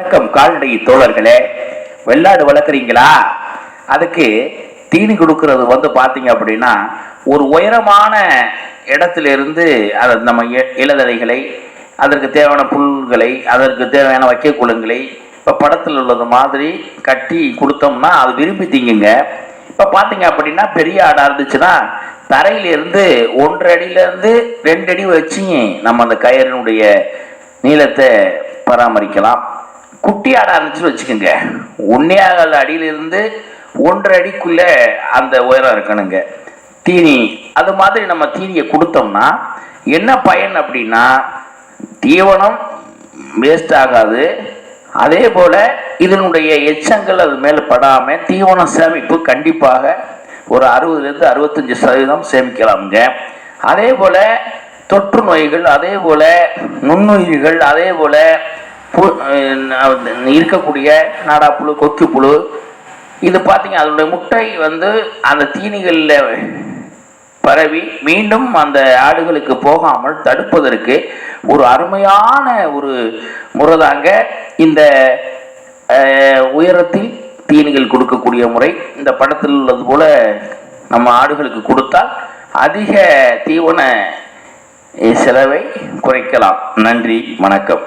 வணக்கம் கால்நடை தோழர்களே. வெள்ளாடு வளர்க்குறீங்களா? அதுக்கு தீனி கொடுக்கறது பார்த்தீங்க அப்படின்னா, ஒரு உயரமான இடத்துல இருந்து அதை நம்ம இலதலைகளை, அதற்கு தேவையான புல்களை, அதற்கு தேவையான வைக்கக்குளங்களை இப்போ படத்தில் உள்ளது மாதிரி கட்டி கொடுத்தோம்னா அது விரும்பி திங்குங்க. இப்போ பார்த்தீங்க அப்படின்னா பெரிய ஆடாக இருந்துச்சுன்னா தரையிலிருந்து 1.5 அடியிலேருந்து 2 அடி வச்சு நம்ம அந்த கயிறினுடைய நீளத்தை பராமரிக்கலாம். குட்டி ஆடாக இருந்துச்சுன்னு வச்சுக்கோங்க, 1.25 அடியிலிருந்து 1.5 அடிக்குள்ளே அந்த உயரம் இருக்கணுங்க. தீனி அது மாதிரி நம்ம தீனியை கொடுத்தோம்னா என்ன பயன் அப்படின்னா, தீவனம் வேஸ்ட் ஆகாது. அதே போல் இதனுடைய எச்சங்கள் அது மேலே படாமல் தீவன சேமிப்பு கண்டிப்பாக ஒரு 60லேருந்து 65% சேமிக்கலாமுங்க. அதே போல் தொற்று நோய்கள், அதே போல் நுண்ணுயிர்கள், அதே போல் இருக்கக்கூடிய நாடாப்புழு, கொக்கிப்புழு, இது பார்த்தீங்க அதனுடைய முட்டை அந்த தீனிகளில் பரவி மீண்டும் அந்த ஆடுகளுக்கு போகாமல் தடுப்பதற்கு ஒரு அருமையான ஒரு முறைதாங்க இந்த உயரத்தில் தீனிகள் கொடுக்கக்கூடிய முறை. இந்த படத்தில் உள்ளது போல நம்ம ஆடுகளுக்கு கொடுத்தால் அதிக தீவன செலவை குறைக்கலாம். நன்றி, வணக்கம்.